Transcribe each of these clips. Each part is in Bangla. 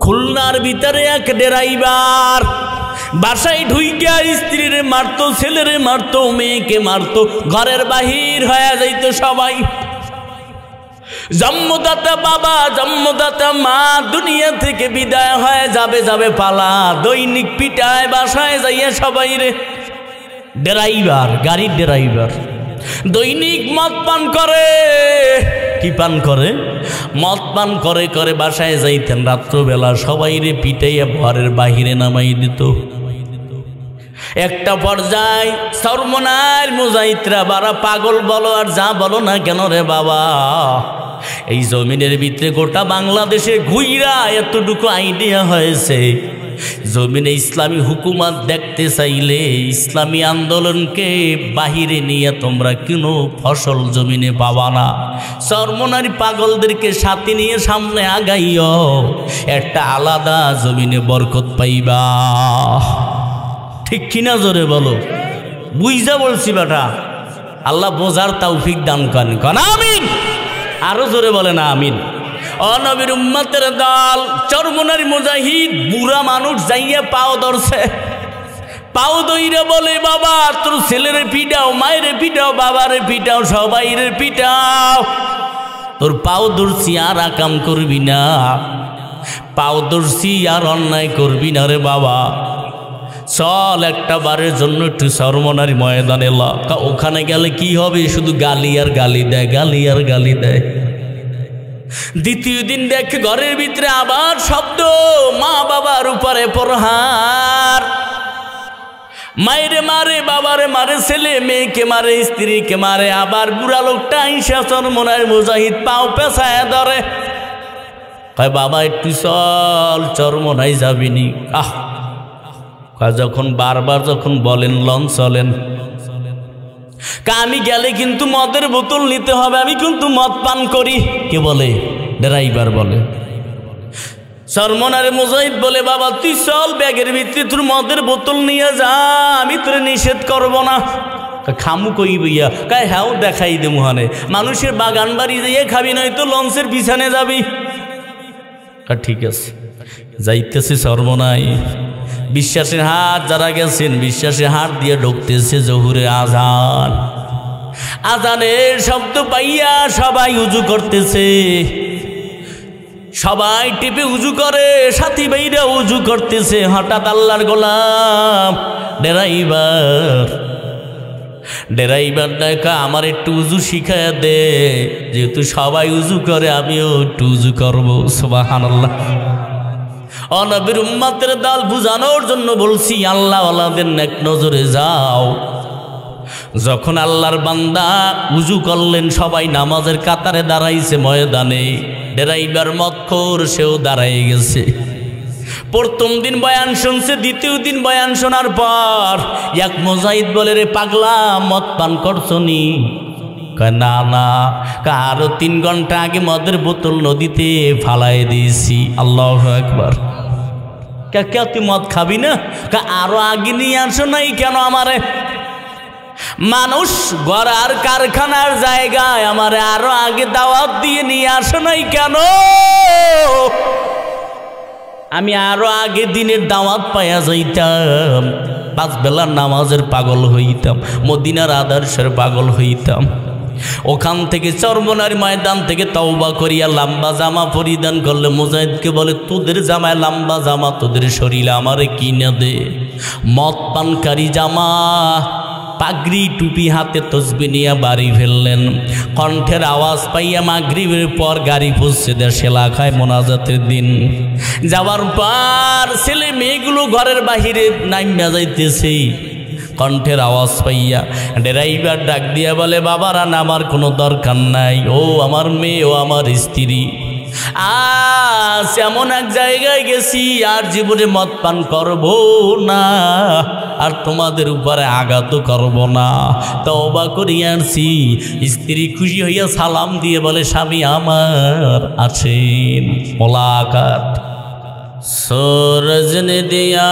খুলনার ভিতরে এক ড্রাইভার বাসায় ঢুইকা স্ত্রীরে মারতো, ছেলেরে মারতো, মেয়েকে মারতো, ঘরের বাহির হয়ে যাইতো সবাই। জন্মদাতা বাবা, জন্মদাতা মা দুনিয়া থেকে বিদায় হয়ে যাবে পালা, দৈনিক পিটায় বাসায় যাইয়া সবাই রে। ড্রাইভার, গাড়ির ড্রাইভার দৈনিক মদ পান করে। কি পান করে? মদ পান করে করে বাসায় যাইতেন রাত্রবেলা, সবাই রে পিটাইয়া ঘরের বাহিরে নামাই দিত। একটা পর্যায় সরমনার মুজাহিদরা, বারা পাগল বলো আর যা বলো না কেন রে বাবা, এই জমিনের ভিতরে গোটা বাংলাদেশে ঘুইরা এতটুকু আইডিয়া হয়েছে, জমিনে ইসলামী হুকুমত দেখতে চাইলে ইসলামী আন্দোলনকে বাহিরে নিয়ে তোমরা কোনো ফসল জমিনে পাবা না। চরমনারি পাগলদেরকে সাথে নিয়ে সামনে আগাইও, একটা আলাদা জমিনে বরকত পাইবা। ঠিক কিনা জোরে বলো? বুঝা বলছি বেটা, আল্লাহ বোঝার তৌফিক দান করেন। কারণ আমিন, আরো জোরে বলে না আমিন। ও নবীর উম্মতের দল, চরমনারি মুজাহিদ বুড়া মানুষ যাইয়া পাও ধরছে, পাও দইরে বলে বাবা তোর ছেলেরে পিটাও, মায়েরে পিটাও, বাবারে পিটাও, সবাইরে পিটাও, তোর পাও ধরছি আর আকাম করবি না, পাও ধরছি আর অন্যায় করবি না রে বাবা, চল একটা বারের জন্য একটু চরমনারি ময়দানে ল। ওখানে গেলে কি হবে? শুধু গালি আর গালি দেয়, গালি আর গালি দেয়। দ্বিতীয় দিন দেখ ঘরের ভিতরে আবার শব্দ, মা বাবার উপরে প্রহার, মায়েরে মারে, বাবারে মারে, ছেলে মেয়েকে মারে, স্ত্রীকে মারে। আবার বুড়া লোকটা আইসা চরমনারি মুজাহিদ পাও পেছায় ধরে, কয় বাবা একটু চল, চরমনাই যাবিনি। যখন বারবার যখন বলেন লন চলেন, আমি গেলে কিন্তু মদের বোতল নিতে হবে, আমি কিন্তু মদ পান করি। কে বলে? ড্রাইভার বলে। চরমনারি মুজাহিদ বলে বাবা তুই চল, ব্যাগের ভিতরে তোর মদের বোতল নিয়ে যা, আমি তোর নিষেধ করব না। খামু কই বইয়া? কায় হ্যাঁ দেখাই দে মুহানে, মানুষের বাগান বাড়ি যাইয়ে খাবি, নয়তো লঞ্চের পিছনে যাবি। ঠিক আছে, যাইতেছে চরমনাই। বিশ্বাসের হাট যারা গেছেন, বিশ্বাসের হাট দিয়ে ঢুকতেছে জহুরে আজান, আজানের শব্দ পাইয়া সবাই উজু করতেছে, সবাই টিপে উজু করে, সাথী ভাইরা উজু করতেছে। হঠাৎ আল্লাহর গোলাম ড্রাইভার দেখা আমার একটু উজু শিখায় দে, যেহেতু সবাই উজু করে আমিও একটু উজু করবো। সুবহানাল্লাহ। নবীর উম্মতের দল বুঝানোর জন্য বলছি, আল্লাহ ওয়ালাদের নেক নজরে যাও। যখন আল্লাহর বান্দা উজু করলেন, সবাই নামাজের কাতারে দাঁড়াইছে ময়দানে, ড্রাইভার মদখোর সেও দাঁড়াই গেছে। প্রথম দিন বয়ান শুনছে, দ্বিতীয় দিন বয়ান শোনার পর এক মুজাহিদ বলে রে পাগলা মদ পান করছনি? না না, আরো 3 ঘন্টা আগে মদের বোতল নদীতে ফালাই দিয়েছি। আল্লাহু আকবার। কে তুই মদ খাবি না? আরো আগে নিয়ে আসো নাই কেন আমারে? মানুষ গড়ার কারখানার জায়গায় আমারে আরো আগে দাওয়াত দিয়ে নিয়ে আসো নাই কেন? আমি আরো আগে দিনের দাওয়াত পাইয়া যাইতাম, 5 বেলার নামাজের পাগল হইতাম, মদিনার আদর্শের পাগল হইতাম। ওখান থেকে চরমনারি ময়দান থেকে তওবা করিয়া লম্বা জামা পরিধান করলে মুজাহিদকে বলে তোদের জামায় লম্বা জামা, তোদের শরীরে আমারে কিনে দে। মদ পানকারী জামা, পাগড়ি টুপি হাতে তসবিহ নিয়ে বাড়ি ফেললেন। কণ্ঠের আওয়াজ পাইয়া মাগরিবের পর গাড়ি পৌঁছে দেশে লাখায় মোনাজাতের দিন। যাওয়ার পর ছেলে মেয়েগুলো ঘরের বাহিরে নাইমা যাইতেছে, কণ্ঠের আওয়াজ পাইয়া ড্রাইভার ডাক দিয়া বলে বাবারা নামার কোনো দরকার নাই, ও আমার মেয়ে, ও আমার স্ত্রী, আজ এমন এক জায়গায় গেছি আর জীবনে মদ পান করব না, আর তোমাদের উপরে আঘাত করব না, তওবা করিয়া আনছি। স্ত্রী খুশি হইয়া সালাম দিয়ে বলে স্বামী আমার আছেন, মোলাকাত। सूरज ने दिया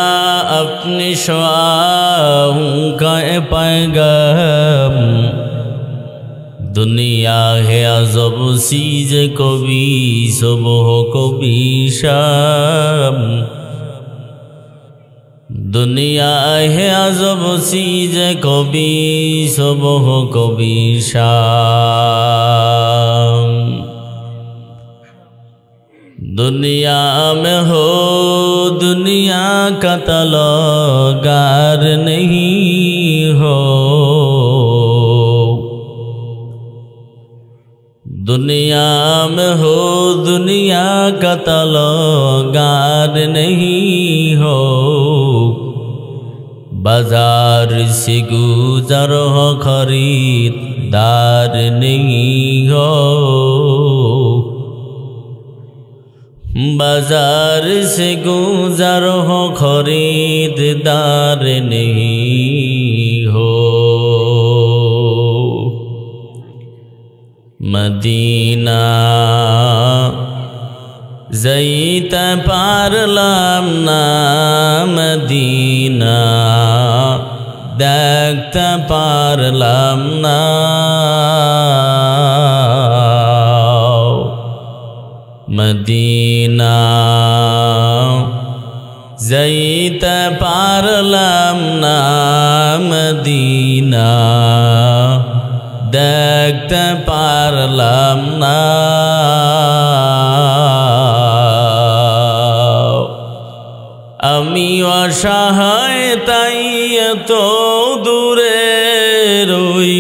अपनी शुआओं का पैगाम, दुनिया है अजब चीज कभी सब हो कभी शाम दुनिया है अजब चीज कभी सब हो कभी शाम दुनिया में हो दुनिया का तलगार नहीं हो दुनिया में हो दुनिया का तलगार नहीं हो बाजार से गुजर हो खरीदार नहीं हो बाजार से गुजर हो खरीदार नहीं हो मदीना जाइते पारलाम ना मदीना देखते पारलाम ना मदीना जाइते पारलाम ना मदीना देखते पारलाम ना আমি অসহায় তাই এত দূরে রই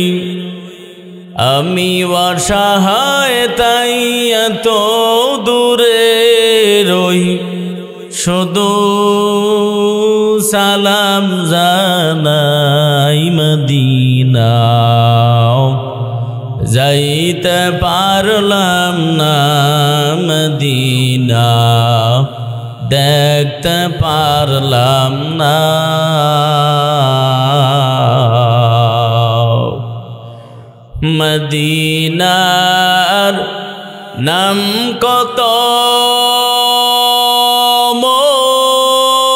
আমি অসহায় তাই এত দূরে রই শুধু সালাম জানাই মদিনা যাইতে পারলাম না মদিনা দেখতে পারলাম না মদিনার নাম কত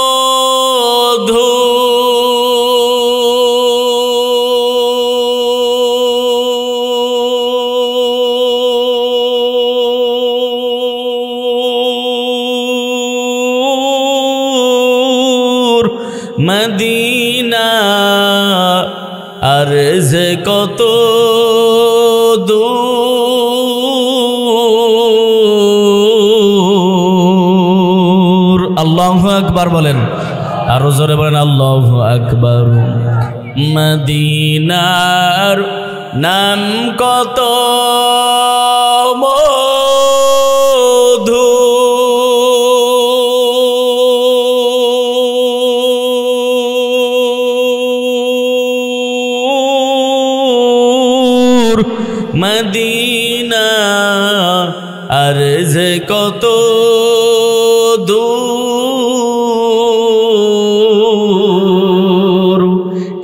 মধু মদিনা আর যে কত দূর আল্লাহু আকবার বলেন আর জোরে বলেন আল্লাহু আকবার মদিনার নাম কত মধু মদিনা আর যে কত দূর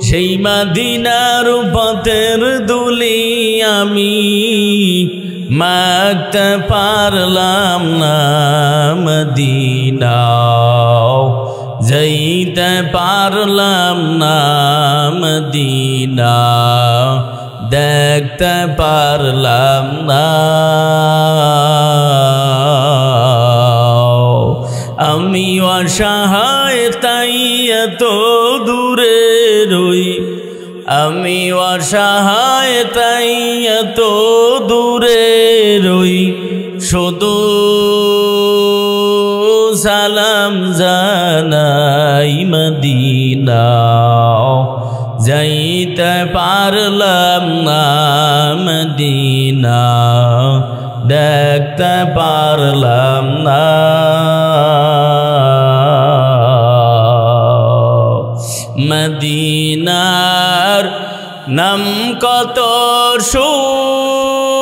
সেই মদিনার পথের দুলি আমি মাগতে পারলাম না মদিনা যাইতে পারলাম না মদিনা দেখতে পারলাম না আমি অসহায় তাই এত দূরে রই আমি অসহায় তাই এত দূরে রই শুধু সালাম জানাই মদিনা যাইতে পারলাম না মদিনা দেখতে পারলাম না মদিনার নাম কত সুন্দর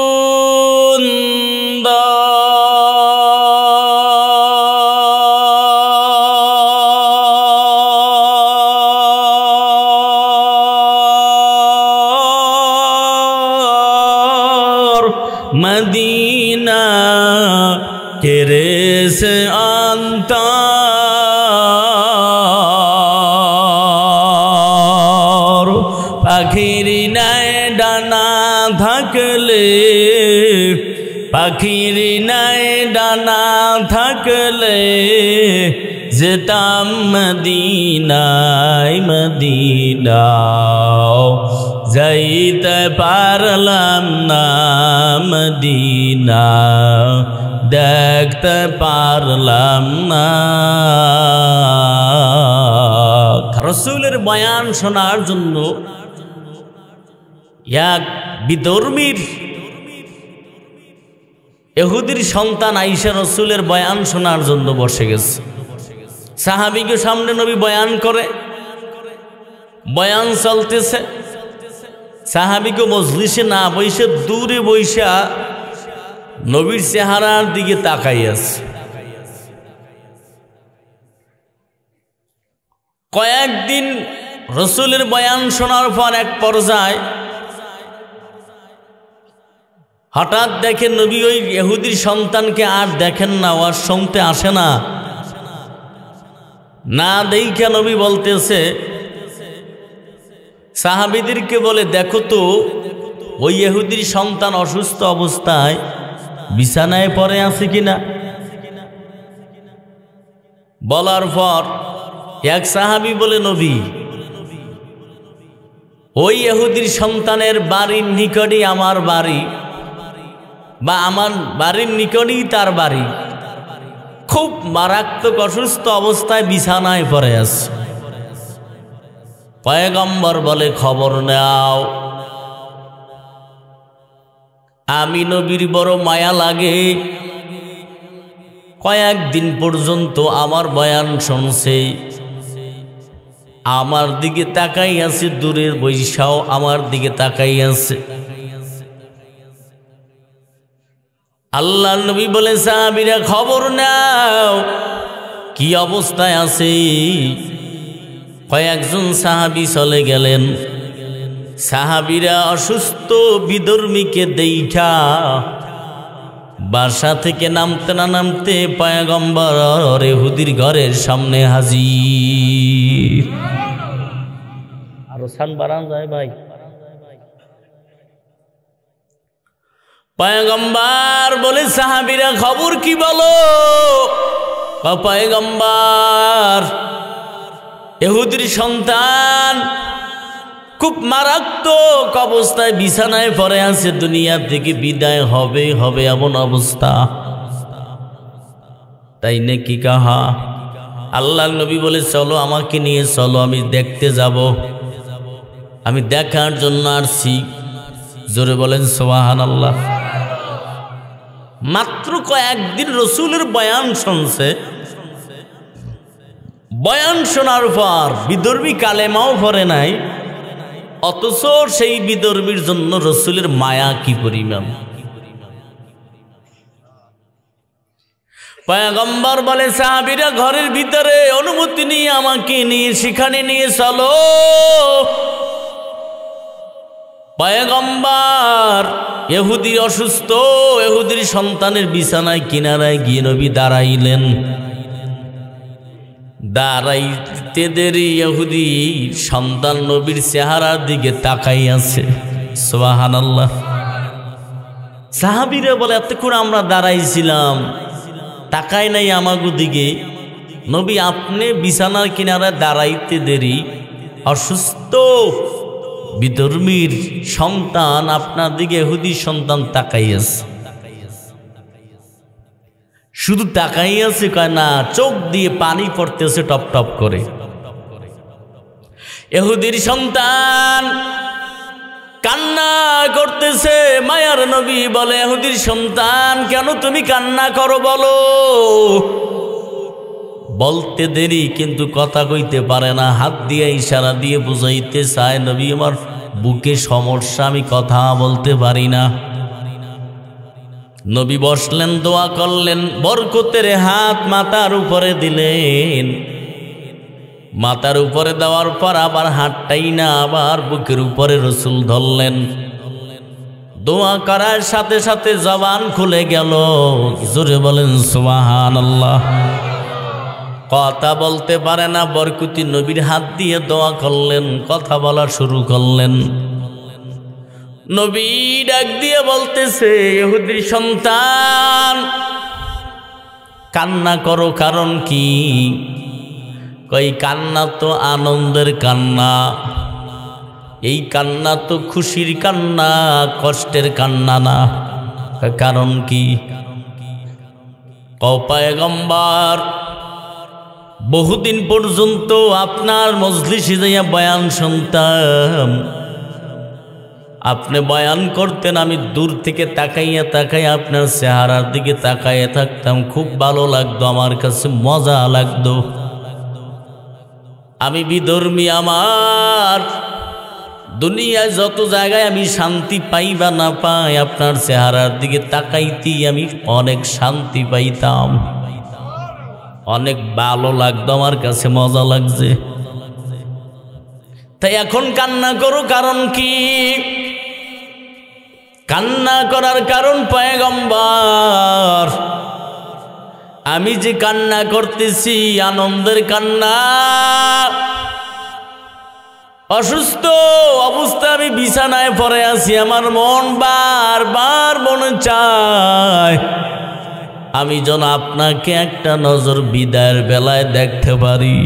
मदीना केरे से अंतर पाखिरी নাই ডানা থাকলে পাখির নাই ডানা থাকলে যেতাম মদিনায় মদিনা যাইতে পারলাম না মদিনা দেখতে পারলাম না। রাসূলের বয়ান শোনার জন্য এক বিধর্মীর ইহুদির সন্তান আয়েশা রাসূলের বয়ান শোনার জন্য বসে গেছে। সাহাবীকে সামনে নবী বয়ান করে, বয়ান চলতেছে, সাহাবীকে মজলিসে না বসে দূরে বৈশা নবীর চেহারার দিকে তাকাই আছে। কয়েকদিন রাসূলের বয়ান শোনার পর এক পর্যায়ে হঠাৎ দেখেন নবী ওই ইহুদির সন্তানকে আর দেখেন না, ওর শুনতে আসে না। না দেখে নবী বলতেছে সাহাবীদেরকে বলে, দেখো তো ওই ইহুদির সন্তান অসুস্থ অবস্থায় বিছানায় পড়ে আছে কিনা। বলার পর এক সাহাবী বলে, নবী ওই ইহুদির সন্তানের বাড়ির নিকটই আমার বাড়ি, বা আমার বাড়ির নিকটই তার বাড়ি, খুব মারাত্মক অসুস্থ অবস্থায় বিছানায় পড়ে আছে। পয়গম্বর বলে, খবর নাও। আমি নবীর বড় মায়া লাগে, কয়েকদিন পর্যন্ত আমার বয়ান শুনছে, আমার দিকে তাকাই আছে, দূরের বৈশাও আমার দিকে তাকাই আছে। আল্লাহর নবী বলে, সাহাবীরা খবর নাও কি অবস্থায় আছে। কয়েকজন সাহাবী চলে গেলেন। সাহাবীরা অসুস্থ বিধর্মীকে দেখা বাসা থেকে নামতে না নামতে পয়গম্বর ইহুদির ঘরের সামনে হাজির। আরো সান বাড়ান যায় ভাই। পয়গম্বর বলে, সাহাবীরা খবর কি বলো। পয়গম্বর ইহুদির সন্তান খুব মারাত্মক অবস্থায় বিছানায় পড়ে আছে, দুনিয়া থেকে বিদায় হবে হবে এমন অবস্থা। তাই নাকি কাহা? আল্লাহর নবী বলে, চলো আমাকে নিয়ে চলো, আমি দেখতে যাব, আমি দেখার জন্য আসছি। জোরে বলেন সুবহানাল্লাহ। মাত্র কয়েকদিন রাসূলের বয়ান শুনছে, বয়ান শোনার পর বিধর্মী কালেমাও পড়ে নাই, অথচ সেই বিধর্মীর জন্য রাসূলের মায়া কি পরিমাণ। পয়গম্বর বলে, সাহাবীরা ঘরের ভিতরে অনুমতি নিয়ে আমাকে নিয়ে সেখানে নিয়ে চলো। পয়গম্বর ইহুদি অসুস্থ, ইহুদির সন্তানের বিছানায় কিনারায় গিয়ে নবী দাঁড়াইলেন। দাঁড়াইতে দেরি ইহুদি সন্তান নবীর চেহারার দিকে তাকাই আছে। সুবহানাল্লাহ। সাহাবীরা বলে, এতক্ষণ আমরা দাঁড়াইছিলাম, তাকাই নাই আমাগো দিকে। নবী আপনি বিছানার কিনারায় দাঁড়াইতে দেরি, অসুস্থ বিধর্মীর সন্তান আপনার দিকে ইহুদি সন্তান তাকাই আছে। শুধু তাকাই আছে কয় না, চোখ দিয়ে পানি পড়তেছে টপ টপ করে। ইহুদির সন্তান কান্না করতেছে। মায়ার নবী বলে, ইহুদির সন্তান কেন তুমি কান্না করো বলো। বলতে দেরি কিন্তু কথা কইতে পারে না, হাত দিয়ে ইশারা দিয়ে বুঝাইতে চায়, নবী আমার বুকে সমস্যা, আমি কথা বলতে পারি না। নবী বসলেন, দোয়া করলেন, বরকতের হাত মাথার উপরে দিলেন। মাথার উপরে দেওয়ার পর আবার হাতটাই না, আবার বুকের উপরে রাসূল ধরলেন। দোয়া করার সাথে সাথে জবান খুলে গেল। জোরে বলেন সুবহানাল্লাহ। কথা বলতে পারে না, বরকতি নবীর হাত দিয়ে দোয়া করলেন, কথা বলা শুরু করলেন। নবী ডাক দিয়ে বলতেছে, ইহুদির সন্তান কান্না করো কারণ কি? কই কান্না তো আনন্দের কান্না, এই কান্না তো খুশির কান্না, কষ্টের কান্না না। কারণ কি? পয়গম্বর বহুদিন পর্যন্ত আপনার মজলিসে যাইয়া বয়ান শুনতাম, আপনি বয়ান করতেন, আমি দূর থেকে তাকাইয়া তাকাইয়া আপনার চেহারার দিকে তাকাইয়া থাকতাম, খুব ভালো লাগতো, আমার কাছে মজা লাগতো। আমি বিধর্মী, আমার দুনিয়ায় যত জায়গায় আমি শান্তি পাই বা না পাই, আপনার চেহারার দিকে তাকাইতেই আমি অনেক শান্তি পাইতাম, অনেক ভালো লাগতো, আমার কাছে মজা লাগছে। তাই এখন কান্না করো কারণ কি? কান্না করার কারণ পয়গম্বর, আমি যে কান্না করতেছি আনন্দের কান্না। অসুস্থ অবস্থা আমি বিছানায় পড়ে আছি, আমার মন বারবার মনে চায় আমি যেন আপনাকে একটা নজর বিদায়ের বেলায় দেখতে পারি।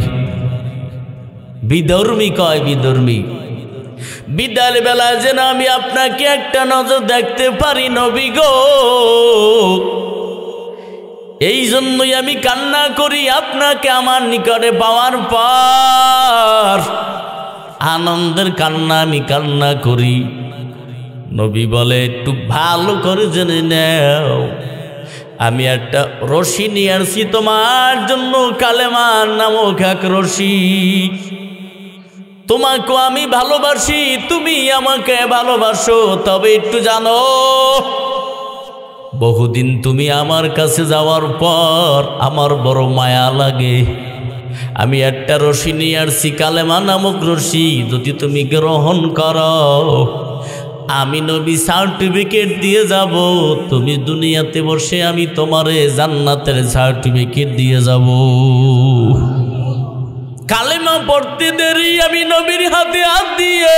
বিধর্মী কয়, বিধর্মী, বিদায়ের বেলায় যেন আমি আপনাকে একটা নজর দেখতে পারি নবী গো। এই জন্যই আমি কান্না করি, আপনাকে আমার নিকটে পাওয়ার পর আনন্দের কান্না আমি কান্না করি। নবী বলে, একটু ভালো করে জেনে নাও, আমি একটা রশি নিয়ে আসছি তোমার জন্য, কালেমার নামক এক রশি। তোমাকে আমি ভালোবাসি, তুমি আমাকে ভালোবাসো, তবে একটু জানো, বহুদিন তুমি আমার কাছে যাওয়ার পর আমার বড় মায়া লাগে। আমি একটা রশি নিয়ে আসছি, কালেমা নামক রশি, যদি তুমি গ্রহণ করো আমি নবী সার্টিফিকেট দিয়ে যাব, তুমি দুনিয়াতে বসে আমি তোমারে জান্নাতের সার্টিফিকেট দিয়ে যাব। কালেমা পড়তে দেরি, আমি নবীর হাতে হাত দিয়ে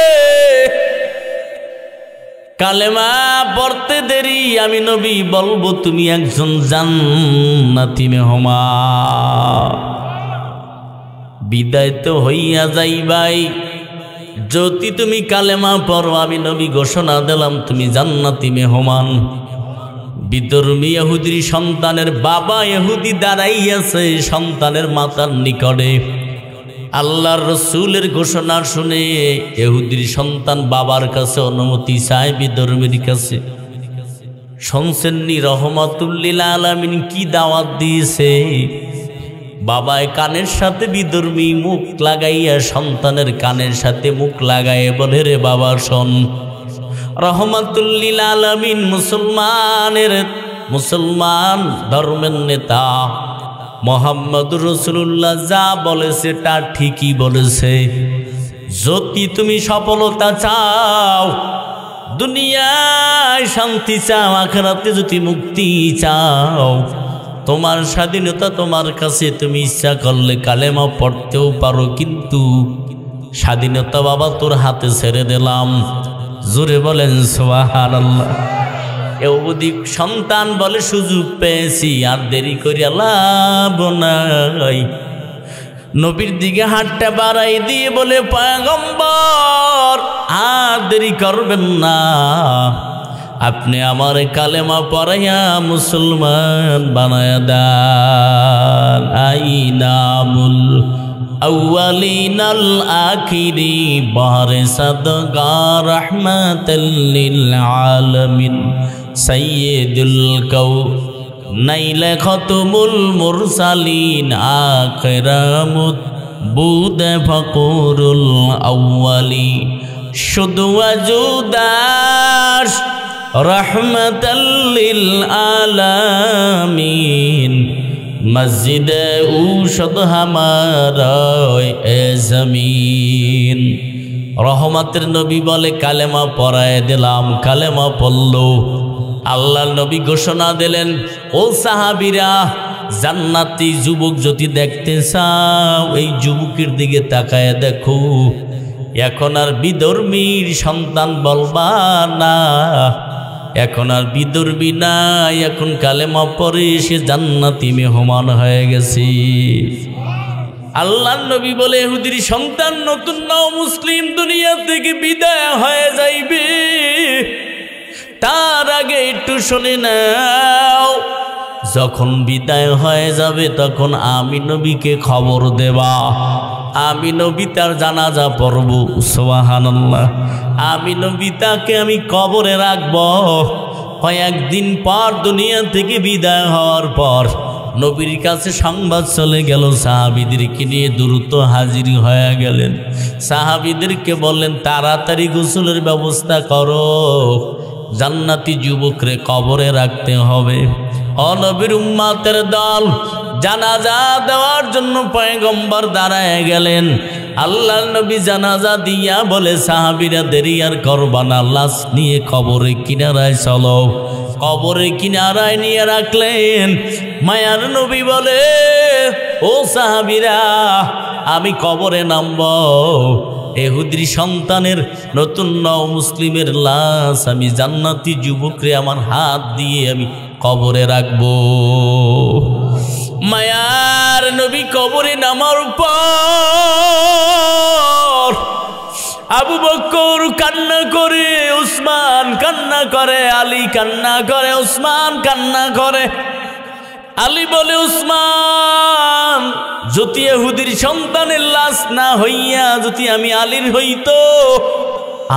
কালেমা পড়তে দেরি, আমি নবী বলবো তুমি একজন জান্নাতি মেহমান। বিদায় তো হইয়া যাইবাই, যদি তুমি কালেমা পড়ো আমি নবী ঘোষণা দিলাম তুমি জান্নাতি মেহমান। বিধর্মী ইহুদির সন্তানের বাবা ইহুদি দাঁড়াইয়াছে সন্তানের মাতার নিকটে, আল্লাহর রসুলের ঘোষণা শুনে ইহুদির সন্তান বাবার কাছে অনুমতি চায় বিধর্মীর কাছে। শুনছেননি রহমাতুল্লিল আলামিন কি দাওয়াত দিয়েছে? বাবায় কানের সাথে বিধর্মী মুখ লাগাইয়া সন্তানের কানের সাথে মুখ লাগাইয়া বলে, রে বাবা শোন, রহমাতুল্লিল আলামিন মুসলমান ধর্মের নেতা মুহাম্মদুর রাসূলুল্লাহ যা বলেছে তা ঠিকই বলেছে। যদি তুমি সফলতা চাও, দুনিয়ায় শান্তি চাও, আখিরাতে যদি মুক্তি চাও, তোমার স্বাধীনতা তোমার কাছে, তুমি ইচ্ছা করলে কালেমা পড়তেও পারো, কিন্তু স্বাধীনতা বাবা তোর হাতে ছেড়ে দিলাম। জোরে বলেন সুবহানাল্লাহ। ইহুদি সন্তান বলে, সুযোগ পেয়েছি, আর দেরি করিয়া লাভ নাই। নবীর দিকে হাতটা বাড়াই দিয়ে বলে, পয়গম্বর আর দেরি করবেন না, আপনি আমার কালেমা পড়াইয়া মুসলমান বানায়া দেন। আইনামুল আউয়ালিনাল আখিরি বাহরে সাদগা রাহমাতাল লিল আলামিন সাইয়্যিদুল কাউনাইন খাতামুল মুরসালিন আকিরামুত বুদে ফকুরুল আউয়ালি শুধু ওয়াজুদাস রহমাতাল লিল আলামিন মসজিদে ঔষধ হামারা এ জমিন। রহমতের নবী বলে, কালেমা পড়ায় দিলাম। কালেমা পড়ল, আল্লাহর নবী ঘোষণা দিলেন, ও সাহাবীরা, জান্নাতি যুবক যদি দেখতে চাও এই যুবকের দিকে তাকায় দেখো, এখন আর বিধর্মীর সন্তান বলবা না, এখন আর বিধর্মী না, এখন কালেমা পড়ে সে জান্নাতি মেহমান হয়ে গেছে। আল্লাহর নবী বলে ইহুদির সন্তান নতুন নও মুসলিম দুনিয়া থেকে বিদায় হয়ে যাইবে, তার আগে একটু শুনে নাও, যখন বিদায় হয়ে যাবে তখন আমি নবীকে খবর দেবা, আমি নবী তার জানাজা পড়ব। সুবহানাল্লাহ। আমি নবী তাকে আমি কবরে রাখব। কয়েকদিন পর দুনিয়া থেকে বিদায় হওয়ার পর নবীর কাছে সংবাদ চলে গেল, সাহাবীদেরকে নিয়ে দ্রুত হাজির হয়ে গেলেন। সাহাবীদেরকে বললেন তাড়াতাড়ি গোসলের ব্যবস্থা করো, জান্নাতি যুবকরে কবরে রাখতে হবে। নবীর উম্মতের দল জানাজা দেওয়ার জন্য পয়গম্বর দাঁড়ায় গেলেন। আল্লাহর নবী জানাজা দিয়া বলে সাহাবীরা দেরি আর করবা না, লাশ নিয়ে কবরে কিনারায় চলো। কবরে কিনারায় নিয়ে রাখলেন। মায়ার নবী বলে ও সাহাবীরা আমি কবরে নামব, ইহুদির সন্তানের নতুন নও মুসলিমের লাশ আমি জান্নাতি যুবকরে আমার হাত দিয়ে আমি কবরে রাখবো। মায়ার নবী কবরে নামার পর আবু বকর কান্না করে, উসমান কান্না করে, আলী কান্না করে, উসমান কান্না করে। আলী বলে উসমান যদি ইহুদির সন্তানের লাশ না হইয়া যদি আমি আলীর হইতো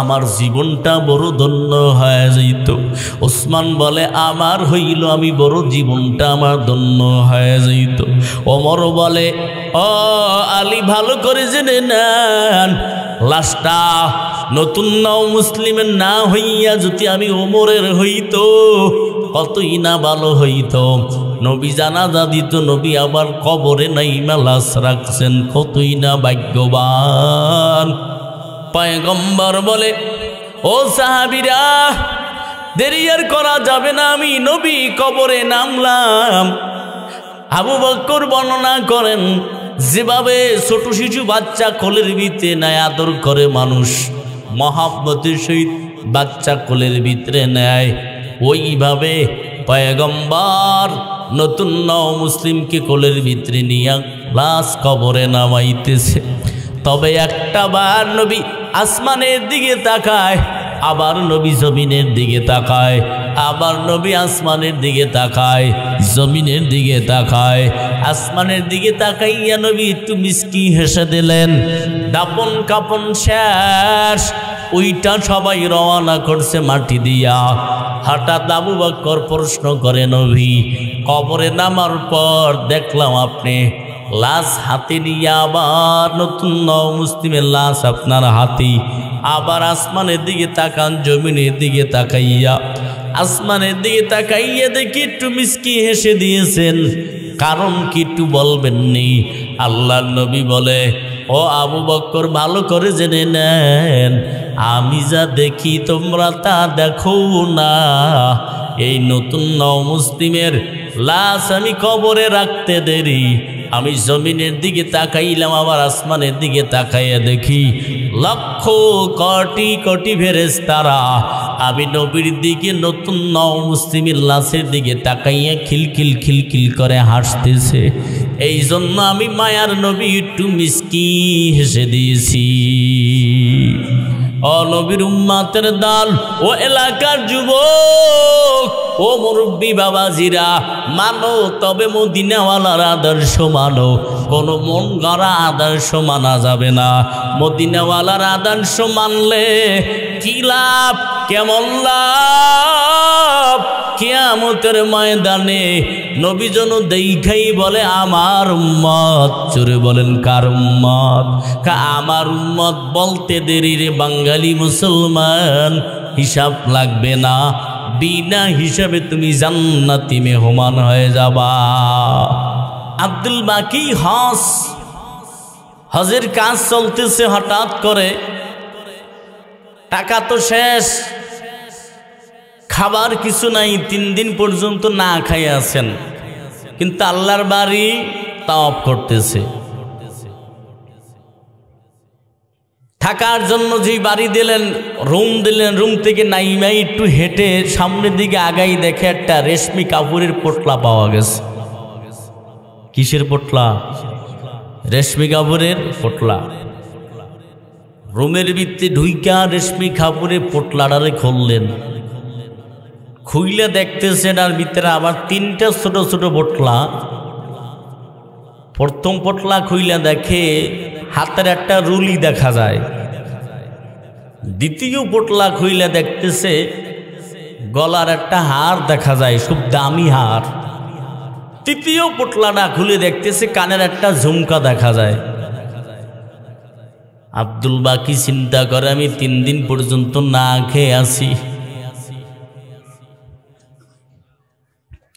আমার জীবনটা বড় ধন্য হয়ে যাইত। ওসমান বলে আমার হইল আমি বড় জীবনটা আমার ধন্য হয়ে যাইত। ওমর বলে ও আলী ভালো করে জেনে নেন, লাশটা নতুন নও মুসলিমের না হইয়া যদি আমি ওমরের হইতো কতই না ভালো হইতো। নবী জানাজা দিত, নবী আবার কবরে নাইমা লাশ রাখছেন, কতই না ভাগ্যবান। পয়গম্বর বলে ও সাহাবীরা দেরি আর করা যাবে না, আমি নবী কবরে নামলাম। আবু বকর বর্ণনা করেন যেভাবে ছোট শিশু বাচ্চা কোলের ভিতরে নেয় আদর করে মানুষ, মহাব্বতের সহিত বাচ্চা কোলের ভিতরে নেয়, ওইভাবে পয়গম্বর নতুন নও মুসলিমকে কোলের ভিতরে নিয়ে লাশ কবরে নামাইতেছে। তবে একটা বার নবী আসমানের দিকে তাকায়, আবার নবী জমিনের দিকে তাকায়, আবার নবী আসমানের দিকে তাকায়, জমিনের দিকে তাকায়। আসমানের দিকে তাকাইয়া নবী একটু মিষ্টি হেসে দিলেন। দাপন কাপন শেষ, ওইটা সবাই রওনা করছে মাটি দিয়া। হঠাৎ আবু বকর প্রশ্ন করে নবী কবরে নামার পর দেখলাম আপনি লাশ হাতে নিয়ে আবার নতুন নও মুসলিমের লাশ আপনার হাতে, আবার আসমানের দিকে তাকান, জমিনের দিকে তাকাইয়া আসমানের দিকে তাকাইয়া দেখি একটু মিষ্টি হেসে দিয়েছেন, কারণ কি একটু বলবেননি? আল্লাহর নবী বলে ও আবু বকর ভালো করে জেনে নেন, আমি যা দেখি তোমরা তা দেখো না। এই নতুন নও মুসলিমের লাশ আমি কবরে রাখতে দেরি, আমি জমিনের দিকে তাকাইলাম, আবার আসমানের দিকে তাকাইয়া দেখি লক্ষ কোটি কোটি ফেরেশতারা আমি নবীর দিকে নতুন নও মুসলিমের লাশের দিকে তাকাইয়া খিলখিল খিলখিল করে হাসতেছে। এই জন্য আমি মায়ার নবী একটু মিষ্টি হেসে দিয়েছি। ও নবীর উম্মতের দল, ও এলাকার যুবক, ও মুরব্বী বাবাজিরা, মানো তবে মদিনাওয়ালার আদর্শ মানো, কোনো মন গড়া আদর্শ মানা যাবে না। মদিনাওয়ালার আদর্শ মানলে কি লাভ, কেমন লাভ? কিয়ামতের ময়দানে নবী যেন দেখাই বলে আমার উম্মত। চোরে বলেন কার উম্মত? আমার উম্মত বলতে দেরি রে বাঙালি মুসলমান, হিসাব লাগবে না, বিনা হিসাবে তুমি জান্নাতি মেহমান হয়ে যাবা। আব্দুল বাকি হজের কাজ চলতেছে, হঠাৎ করে টাকা তো শেষ, খাবার কিছু নাই, 3 দিন পর্যন্ত না খাই আছেন, কিন্তু আল্লাহর বাড়ি তাওয়াফ করতেছে। থাকার জন্য যে বাড়ি দিলেন, রুম থেকে নাইমাই একটু হেঁটে সামনের দিকে আগাই দেখে একটা রেশমি কাপড়ের পোটলা পাওয়া গেছে। কিসের পোটলা? রেশমি কাপড়ের পোটলা। রুমের ভিতরে ঢুইকা রেশমি কাপড়ের পোটলাটারে খুললেন। খুইলে দেখতেছেন আর ভিতরে আবার তিনটা ছোট ছোট পোটলা। প্রথম পোটলা খুইলে দেখে হাতের একটা রুলি দেখা যায়। দ্বিতীয় পোটলা খুইলে দেখতেছে গলার একটা হার দেখা যায়, খুব দামি হার। তৃতীয় পোটলাটা খুলে দেখতেছে কানের একটা ঝুমকা দেখা যায়। আব্দুল বাকি চিন্তা করে আমি 3 দিন পর্যন্ত না খেয়ে আছি,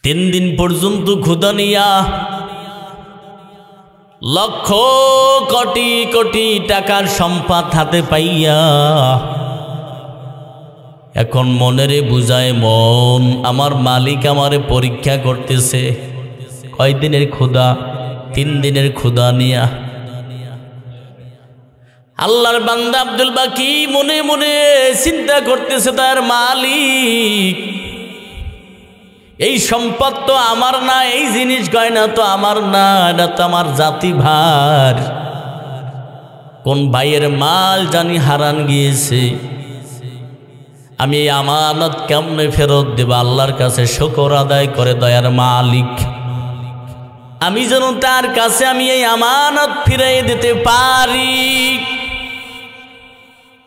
3 দিন পর্যন্ত ক্ষুধা নিয়া লক্ষ কোটি কোটি টাকার সম্পদ হাতে পাইয়া এখন মনেরে বুঝায় মন আমার মালিক আমারে পরীক্ষা করতেছে। কয়দিনের ক্ষুধা? 3 দিনের ক্ষুধা নিয়া। আল্লাহর বান্দা আব্দুল বাকি মনে মনে চিন্তা করতেছে তার মালিক এই সম্পদ তো আমার না, এই জিনিস গয়না তো আমার না, এটা তো আমার জাতি ভার। কোন ভাইয়ের মাল জানি হারান গিয়েছে, আমি এই আমানত কেমনে ফেরত দেব? আল্লাহর কাছে শুকর আদায় করে দয়ার মালিক আমি যেন তার কাছে আমি এই আমানত ফিরিয়ে দিতে পারি।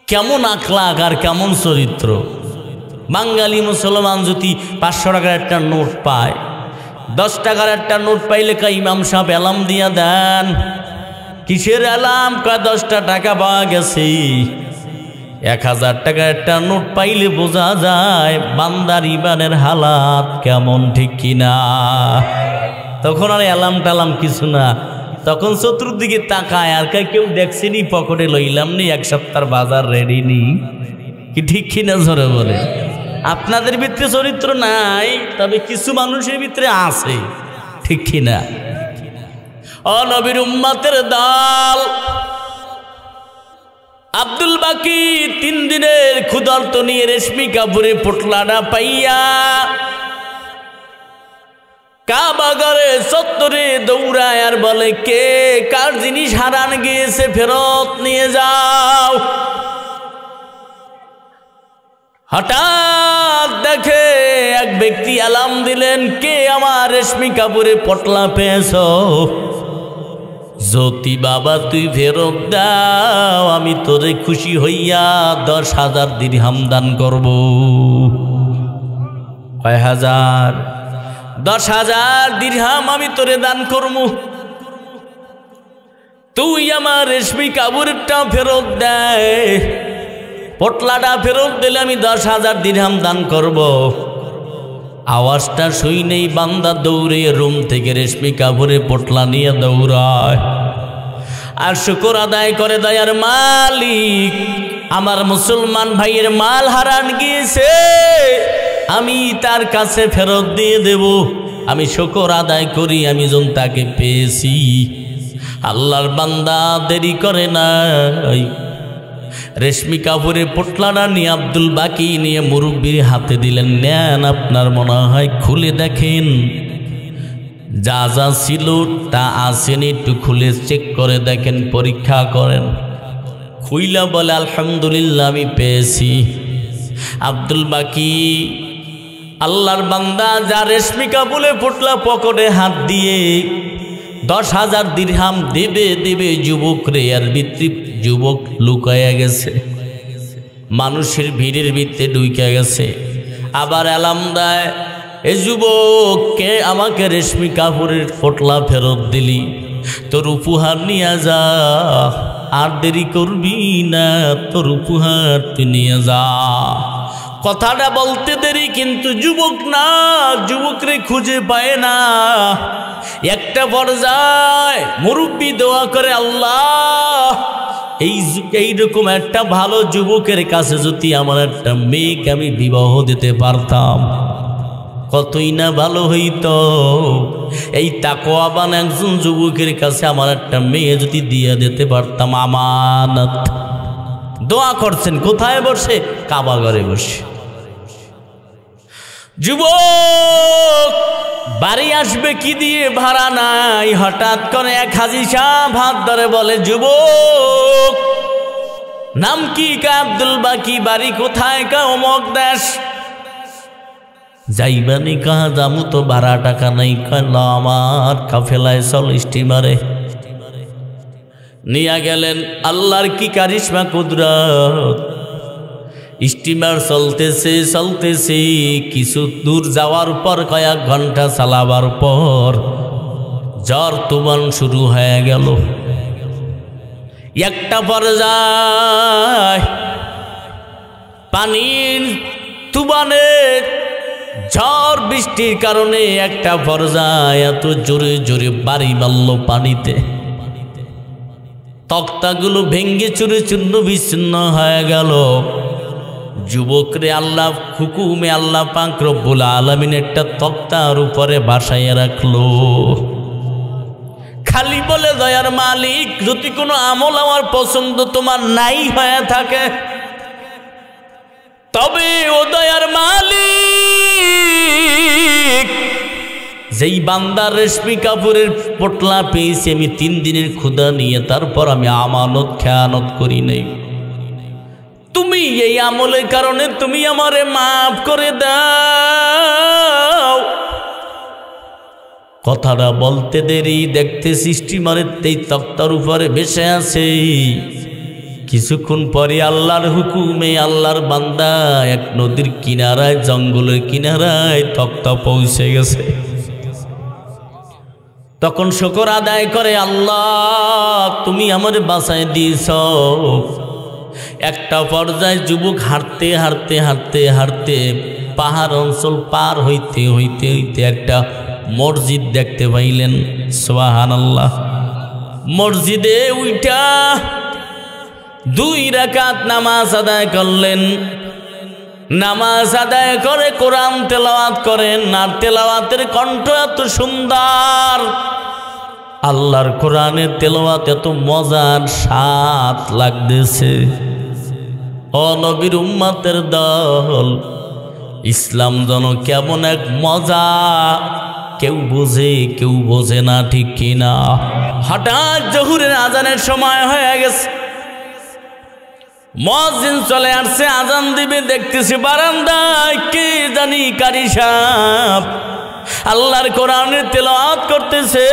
কেমন আখলাক আর কেমন চরিত্র! বাঙালি মুসলমান যদি 500 টাকার একটা নোট পায়, 10 টাকার একটা নোট পাইলে কা ইমাম সাহেব এলাম দিয়া দেন। কিসের এলাম? কয় 10টা টাকা পাওয়া গেছে। 1000 টাকার একটা নোট পাইলে বোঝা যায় বান্দার ইমানের হালাত কেমন, ঠিক কিনা? তখন আর এলাম টালাম কিছু না, তখন চতুর্দিকে তাকায় আর কেউ দেখছেনি, পকেটে লইলাম নি, 1 সপ্তাহ বাজার রেডি নি, কি ঠিক কিনা জোরে বলে? আপনাদের ভিতরে চরিত্র নাই, তবে কিছু মানুষের ভিতরে আছে, ঠিক কিনা? ও নবীর উম্মতের দল, আব্দুল বাকি 3 দিনের ক্ষুধার্ত নিয়ে রেশমি কাপড়ে পোটলাটা পাইয়া কাবাগারে চত্বরে দৌড়ায় আর বলে, কে কার জিনিস হারান গিয়েছে ফেরত নিয়ে যাও। হঠাৎ দেখে এক ব্যক্তি আলাম দিলেন, কে আমার রেশমি কাপড়ে পটলা পেয়েছ? জ্যোতি বাবা তুই ফেরত দাও, আমি তোরে খুশি হইয়া 10,000 দিরহাম দান করব। কয় হাজার? 10,000 দিরহাম আমি তোরে দান করব। তুই আমার রেশমি কাপড়টা ফেরত দেয়, পটলাটা ফেরত দিলে আমি 10,000 দিরহাম দান করব। আওয়াজটা শুই নেই বান্দা দৌড়ে রুম থেকে রেশমি কাপড়ে পটলা নিয়ে দৌড়ায় আর শুকর আদায় করে দয়ার মালিক আমার মুসলমান ভাইয়ের মাল হারান গিয়েছে, আমি তার কাছে ফেরত দিয়ে দেব। আমি শুকর আদায় করি আমি যখন তাকে পেয়েছি। আল্লাহর বান্দা দেরি করে নাই, রেশমি কাপড়ের পোটলাটা নিয়ে আব্দুল বাকি নিয়ে মুরব্বির হাতে দিলেন। নেন, আপনার মনে হয় খুলে দেখেন যা যা ছিল তা আসেনি, একটু খুলে চেক করে দেখেন, পরীক্ষা করেন। খুইলা বলে আলহামদুলিল্লাহ আমি পেয়েছি। আব্দুল বাকি আল্লাহর বান্দা যা রেশমি কাপড়ে পোটলা পকেটে হাত দিয়ে 10,000 দিরহাম দেবে দেবে যুবক রে, আর ভিতরে যুবক লুকাইয়া গেছে, মানুষের ভিড়ের ভিতরে ঢুকে গেছে। আবার এলাম দেয়, এ যুবক কে আমাকে রেশমি কাপড়ের পোটলা ফেরত দিলি, তোর উপহার নিয়ে যা, আর দেরি করবি না, তোর উপহার তুই নিয়ে যা। কথাটা বলতে দেরি, কিন্তু যুবক না, যুবকরে খুঁজে পায় না। একটা পর্যায়ে মুরব্বি দোয়া করে, আল্লাহ এইরকম একটা ভালো যুবকের কাছে যদি আমার একটা মেয়েকে আমি বিবাহ দিতে পারতাম কতই না ভালো হইতো। এই তাকওয়াবান একজন যুবকের কাছে আমার একটা মেয়ে যদি দিয়ে দিতে পারতাম আমানত, দোয়া করছেন কোথায় বসে? কাবা ঘরে বসে। যুবক বাড়ি আসবে কি দিয়ে, ভাড়া নাই। হঠাৎ করে এক হাজী সাহেব হাত ধরে বলে, যুবক নাম কি? কা আব্দুল বাকি। বাড়ি কোথায়? কা অমক দেশ। যাইবানি? কাহা জামু তো ভাড়া টাকা নাই। কয়লা আমার কাফেলায় চল স্টিমারে। নিয়ে গেলেন। আল্লাহর কি কারিশমা কুদরত। স্টিমার চলতেছে চলতেছে, কিছু দূর যাওয়ার পর কয়েক ঘন্টা চালাবার পর ঝড় তুফান শুরু হয়ে গেল। একটা পর্যায় পানির তুফানে ঝড় বৃষ্টির কারণে একটা পর্যায়ে এত জোরে জোরে বাড়ি মারল পানিতে। তক্তাগুলো ভেঙ্গে চুরে চূর্ণ বিচ্ছিন্ন হয়ে গেল। যুবকরে আল্লাহ হুকুমে আল্লাহ পাক রব্বুল আলামিন একটা তক্তার উপরে বাসায় রাখলো। খালি বলে, দয়ার মালিক, যদি কোনো আমল আমার পছন্দ তোমার নাই হয়ে থাকে, তবে ও দয়ার মালিক, যেই বান্দার রেশমি কাপড়ের পোটলা পেয়েছি আমি 3 দিনের ক্ষুধা নিয়ে, তারপর আমি আমানত খেয়ানত করি নাই, তুমি এই আমলের কারণে তুমি আমারে মাফ করে দাও। কথাটা বলতে দেরি, দেখতে স্টিমারের এই তক্তার উপরে ভেসে আছে। কিছুক্ষণ পরে আল্লাহর হুকুমে আল্লাহর বান্দা এক নদীর কিনারায়, জঙ্গলের কিনারায় তক্তা পৌঁছে গেছে। তখন শুকর আদায় করে, আল্লাহ তুমি আমারে বাঁচায় দিয়েছ। একটা পর্যায়ে যুবক হাঁটতে হাঁটতে হাঁটতে হাঁটতে পাহাড় অঞ্চল পার হইতে হইতে হইতে একটা মসজিদ দেখতে পাইলেন। সুবহানাল্লাহ। মসজিদে উইটা 2 রাকাত নামাজ আদায় করলেন। নামাজ আদায় করে কোরআন তেলাওয়াত করেন। আর তেলাওয়াতের কণ্ঠ এত সুন্দর, আল্লাহর কোরআনের তেলাওয়াত এত মজার, স্বাদ লাগতেছে। ও নবীর উম্মতের দল, ইসলাম যেন কেমন এক মজা, কেউ বোঝে না, ঠিক কিনা? হঠাৎ জোহরের আজানের সময় হয়ে গেছে। মুয়াজ্জিন চলে আসছে, আজান দিবে। দেখতেছি বারান্দায় কে জানি কারি সাহেব আল্লাহর কোরআনের তেলাওয়াত করতেছে।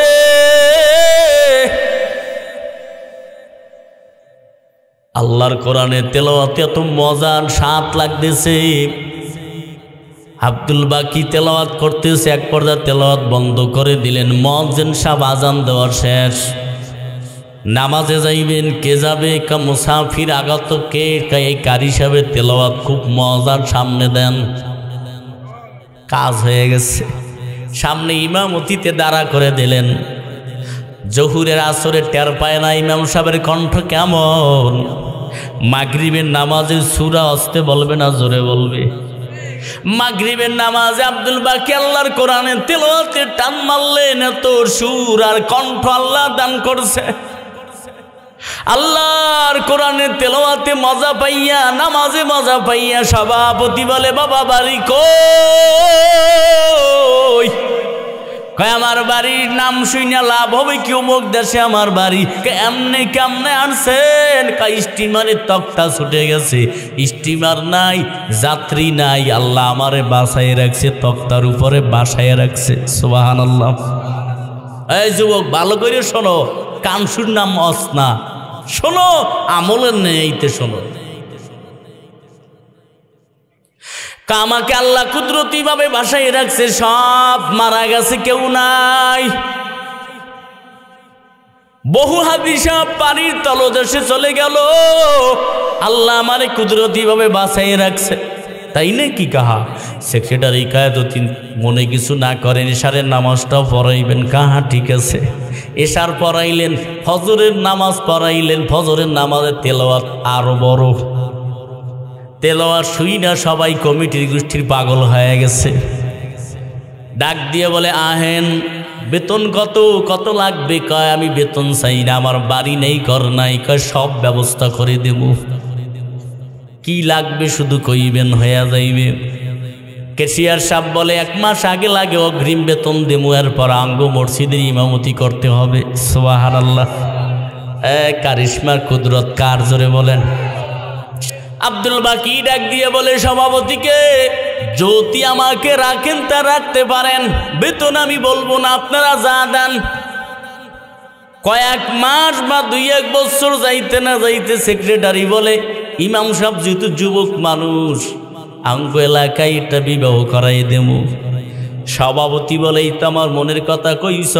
আল্লাহর কোরআনের তেলাওয়াত এত মজার, স্বাদ লাগতেছে। আব্দুল বাকি তেলাওয়াত করতেছে। এক পর্যায়ে তেলাওয়াত বন্ধ করে দিলেন। মুয়াজ্জিন সাহেব আজান দেওয়ার শেষ। নামাজে যাইবেন, কে যাবে? কা মুসাফির আগত কে? এই কারি সাহেবের তেলাওয়াত খুব মজার, সামনে দেন। কাজ হয়ে গেছে। সামনে ইমামতিতে দাঁড়া করে দিলেন। জহুরের আসরে টের পায় না ইমাম সাহেবের কণ্ঠ কেমন। মাগরিবের নামাজের সূরা আস্তে বলবে না জোরে বলবে? মাগরিবের নামাজে আব্দুল বাকি আল্লাহর কোরআনের তেলাওয়াতে টান মারলেন। এত সুর আর কণ্ঠ আল্লাহ দান করছে। আল্লাহর কোরআনের তেলাওয়াতে মজা পাইয়া, নামাজে মজা পাইয়া সভাপতি বলে, বাবা বাড়ি কই? কয় আমার বাড়ির নাম শুইনা লাভ হবে কি? অমুক দেশে আমার বাড়ি। কেমনে কেমনে আনছেন? স্টিমারের তক্তা ছুটে গেছে, স্টিমার নাই, যাত্রী নাই, আল্লাহ আমারে বাসায় রাখছে, তক্তার উপরে বাসায় রাখছে। সুবহানাল্লাহ। এই যুবক ভালো করে শোনো, কানসুর নাম অসনা, শোনো, আমলের নেইতে শোনো। আমাকে আল্লাহ কুদরতি ভাবে বাসায় রাখছে, সব মারা গেছে, কেউ নাই। বহু হাদিস পানির তলদেশে চলে গেল, আল্লাহ আমারে কুদরতি ভাবে বাসায় রাখছে। তাই নাকি? কাহা সেক্রেটারি কায়দতিন মনে কিছু না করেন, এশারের নামাজটাও পড়াইবেন। কাহা ঠিক আছে। এশার পড়াইলেন, ফজরের নামাজ পড়াইলেন। ফজরের নামাজের তেলাওয়াত আরো বড়। তেলাওয়াত শুই না সবাই কমিটির গোষ্ঠীর পাগল হয়ে গেছে। ডাক দিয়ে বলে, আহেন, বেতন কত লাগবে? কয় আমি বেতন চাই না, আমার বাড়ি নেই, ঘর নাই। কয় সব ব্যবস্থা করে দেব। কি লাগবে শুধু কইবেন হয়ে যাইবে। ক্যাশিয়ার সাহেব বলে 1 মাস আগে লাগে অগ্রিম বেতন দেবো, এরপর আঙ্গ মসজিদের ইমামতি করতে হবে। সুবহানাল্লাহ। কারিশমার কুদরত কার জোরে বলেন। আব্দুল বাকি ডাক দিয়ে বলে সভাপতিকে, যদি আমাকে রাখেন তা রাখতে পারেন, বেতন আমি বলবো না, আপনারা যা দেন। কয়েক মাস বা 2-1 বছর যাইতে না যাইতে সেক্রেটারি বলে, ইমাম সাহেব যেহেতু যুবক মানুষ, আঙ্গ এলাকায় এটা বিবাহ করাই দেব। সভাপতি বলে, এই তো আমার মনের কথা কইস,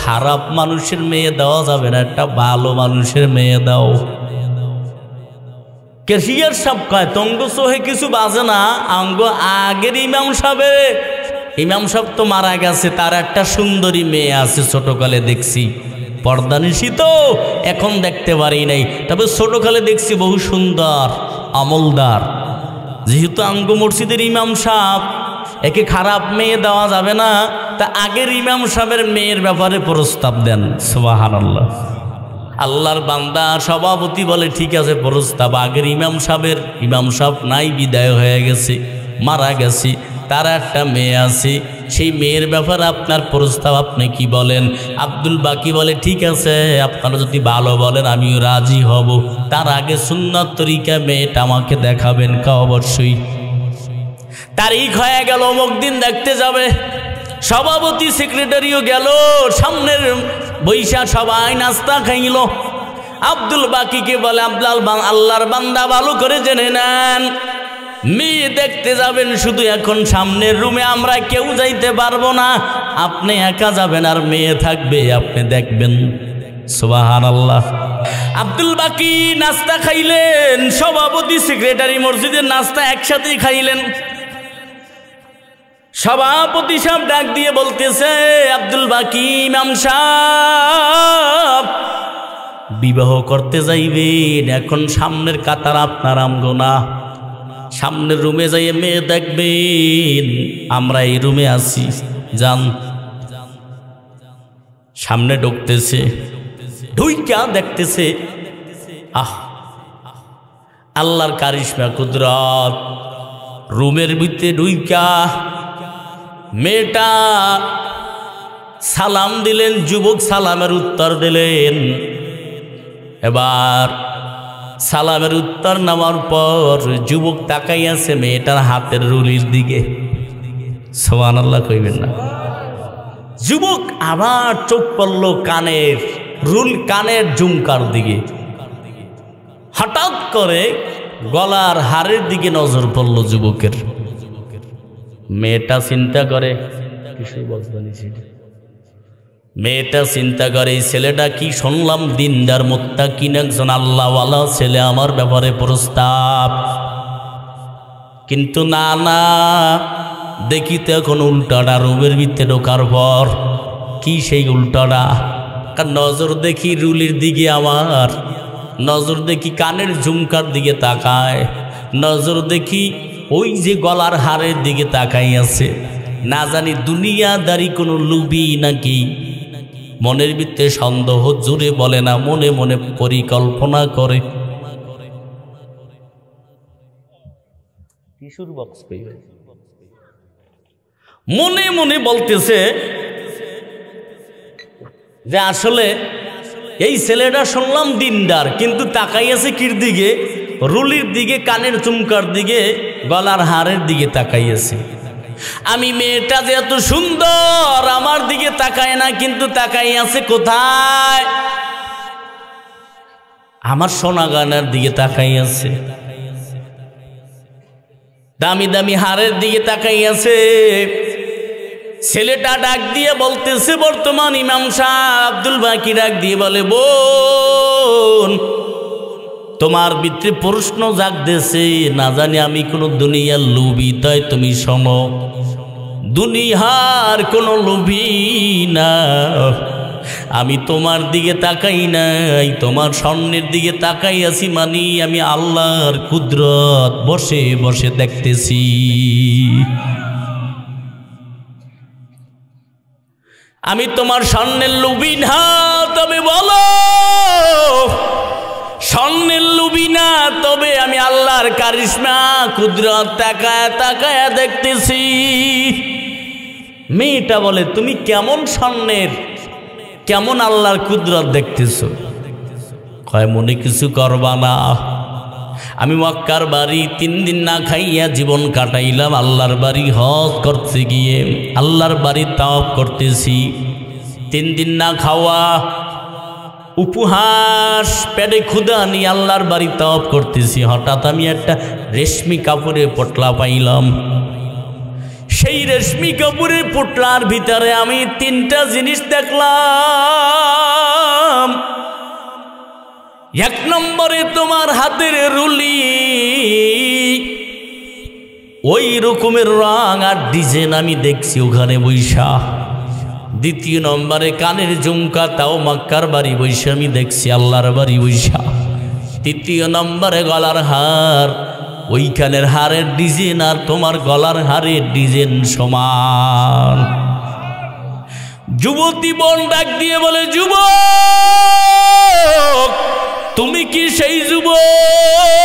খারাপ মানুষের মেয়ে দেওয়া যাবে না, একটা ভালো মানুষের মেয়ে দাও। ক্যাশিয়ার সাহেব কয়, তঙ্গ সোহে কিছু বাজে না, আঙ্গ আগের ইমাম সাহেব তো মারা গেছে, তার একটা সুন্দরী মেয়ে আছে, ছোটকালে দেখছি, পর্দানিশী তো এখন দেখতে পারি নাই, তবে ছোটকালে দেখছি বহু সুন্দর আমলদার। যেহেতু আঙ্গ মসজিদের ইমাম সাহেব, একে খারাপ মেয়ে দেওয়া যাবে না, তা আগের ইমাম সাহেবের মেয়ের ব্যাপারে প্রস্তাব দেন। সুবহানাল্লাহ। আল্লাহর বান্দা সভাপতি বলে, ঠিক আছে প্রস্তাব। আগের ইমাম সাহেব নাই, বিদায় হয়ে গেছে, মারা গেছে, তার একটা মেয়ে আছে, সেই মেয়ের ব্যাপারে আপনার প্রস্তাব, আপনি কি বলেন? আব্দুল বাকি বলে, ঠিক আছে, আপনারা যদি ভালো বলেন আমিও রাজি হব, তার আগে সুন্নাত তরিকা মেয়েটা আমাকে দেখাবেন। অবশ্যই। তারিখ হয়ে গেল, অমুক দিন দেখতে যাবে। সভাপতি সেক্রেটারিও গেল, সামনের বৈশা সবাই নাস্তা খাইল। আব্দুল বাকিকে বলে, আল্লাহর বান্দা ভালো করে জেনে নেন, মেয়ে দেখতে যাবেন, শুধু এখন সামনের রুমে আমরা কেউ যাইতে পারবো না, আপনি একা যাবেন আর মেয়ে থাকবে, আপনি দেখবেন। সুবহানাল্লাহ। আব্দুল বাকি নাস্তা খাইলেন, সভাপতি সেক্রেটারি মসজিদের নাস্তা একসাথেই খাইলেন। সভাপতি সাহেব ডাক দিয়ে বলতেছে, আব্দুল বাকি ইমাম সাহেব বিবাহ করতে যাইবেন, এখন সামনের কাতার আপনার আমগো না, সামনের রুমে যাইয়ে মেয়ে দেখবেন, আমরা এই রুমে আছি, যান। সামনে ঢুকতেছে, ঢুইকা দেখতেছে, আল্লাহর কারিশমা কুদরত, রুমের ভিতরে ঢুইকা মেয়েটা সালাম দিলেন, যুবক সালামের উত্তর দিলেন। এবার সালামের উত্তর নেওয়ার পর যুবক তাকাই আছে মেয়েটার হাতের রুলির দিকে। সুবহানাল্লাহ কইবেন না। যুবক আবার চোখ পড়ল কানের ঝুমকার দিকে। হঠাৎ করে গলার হারের দিকে নজর পড়ল যুবকের। মেয়েটা চিন্তা করে, এই ছেলেটা কি শুনলাম দিনদার মুত্তাকিন একজন আল্লাহওয়ালা ছেলে, আমার ব্যাপারে প্রস্তাব। কিন্তু না, দেখি তো এখন উল্টাটা। রুমের ভিতরে ঢোকার পর কি সেই উল্টাটা, নজর দেখি রুলির দিকে, আমার নজর দেখি কানের ঝুমকার দিকে তাকায়, নজর দেখি ওই যে গলার হারের দিকে তাকাই আছে। না জানি দুনিয়াদারি কোনো লুবি নাকি, মনের ভিতরে সন্দেহ, জোরে বলে না, মনে মনে পরিকল্পনা করে। মনে মনে বলতেছে যে আসলে এই ছেলেটা শুনলাম দিনদার, কিন্তু তাকাই আছে কির দিকে, রুলির দিকে, কানের চুমকার দিকে, গলার হারের দিকে তাকাই আছে। আমি মেয়েটা যে এত সুন্দর, আমার দিকে তাকায় না, কিন্তু তাকাই আছে কোথায়? আমার সোনা গয়নার দিকে তাকাই আছে, দামি দামি হারের দিকে তাকাই আছে। ছেলেটা ডাক দিয়ে বলতেছে, বর্তমান ইমাম সাহেব আব্দুল বাকি ডাক দিয়ে বলে, বোন তোমার ভিতরে প্রশ্ন জাগতেছে, না জানি আমি কোনো দুনিয়ার লোভী, তাই তুমি শোনো, দুনিয়ার কোনো লোভী না, আমি তোমার দিকে তাকাই নাই, তোমার স্বর্ণের দিকে তাকাই আছি, মানে আমি আল্লাহর কুদরত বসে বসে দেখতেছি। আমি তোমার স্বর্ণের লোভী না, তবে বলো স্বর্ণের লোভী না, তবে আমি আল্লাহর কারিশমা কুদরত তাকায় তাকায় দেখতেছি। মেয়েটা বলে, তুমি কেমন স্বর্ণের, কেমন আল্লাহর কুদরত দেখতেছো? কয়, মনে কিছু করবা না, আমি মক্কার বাড়ি 3 দিন না খাইয়া জীবন কাটাইলাম, আল্লাহর বাড়ি হজ করতে গিয়ে আল্লাহর বাড়ি তাওয়াফ করতেছি। 3 দিন না খাওয়া, উপহাস, পেটে ক্ষুধা নিয়ে আল্লাহর বাড়ি তাওয়াফ করতেছি। হঠাৎ আমি একটা রেশমি কাপড়ের পোটলা পাইলাম। সেই রেশমি কাপড়ের পোটলার ভিতরে আমি 3টা জিনিস দেখলাম। 1 নম্বরে তোমার হাতের রুলি, ওই রকমের রং আর ডিজাইন আমি দেখছি ওখানে বৈশা। 2 নম্বরে কানের ঝুমকা, তাও মক্কার বাড়ি বৈশা আমি দেখছি, আল্লাহর বাড়ি বৈশা। 3 নম্বরে গলার হার, ওইখানের হারের ডিজাইন আর তোমার গলার হারের ডিজাইন সমান। যুবতী বোন ডাক দিয়ে বলে, যুবক, তুমি কি সেই যুবক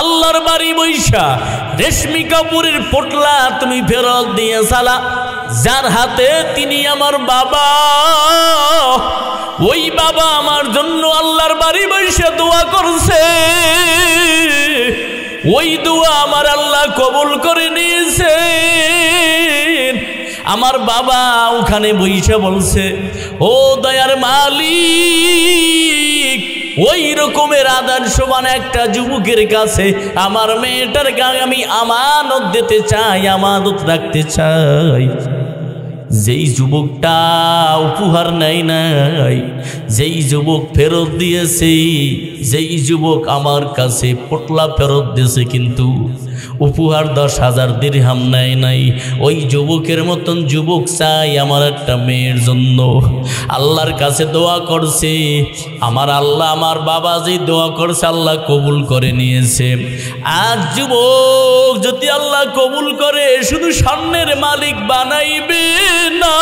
আল্লাহর বাড়ি বৈশা রেশমি কাপড়ের পোটলা তুমি ফেরত দিয়ে সালা, যার হাতে তিনি আমার বাবা? ওই বাবা আমার জন্য আল্লাহর বাড়ি বৈশা দোয়া করছে, ওই দোয়া আমার আল্লাহ কবুল করে নিয়েছে। আমার বাবা ওখানে বৈশা বলছে, ও দয়ার মালিক, ওই রকমের আদর্শবান একটা যুবকের কাছে আমার মেয়েটার গায়ে আমি আমানত দিতে চাই, আমানত রাখতে চাই। যেই যুবকটা উপহার নেয় নাই, যেই যুবক ফেরত দিয়েছে, যেই যুবক আমার কাছে পোটলা ফেরত দিয়েছে কিন্তু উপহার 10,000 দিরহাম নেয় নাই, ওই যুবকের মতন যুবক চাই আমার একটা মেয়ের জন্য। আল্লাহর কাছে দোয়া করছে, আমার আল্লাহ, আমার বাবা যে দোয়া করছে আল্লাহ কবুল করে নিয়েছে। আজ যুবক যদি আল্লাহ কবুল করে, শুধু স্বর্ণের মালিক বানাইবে না,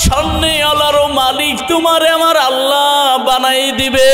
স্বর্ণে আল্লাহরও মালিক তোমারে আমার আল্লাহ বানাই দিবে।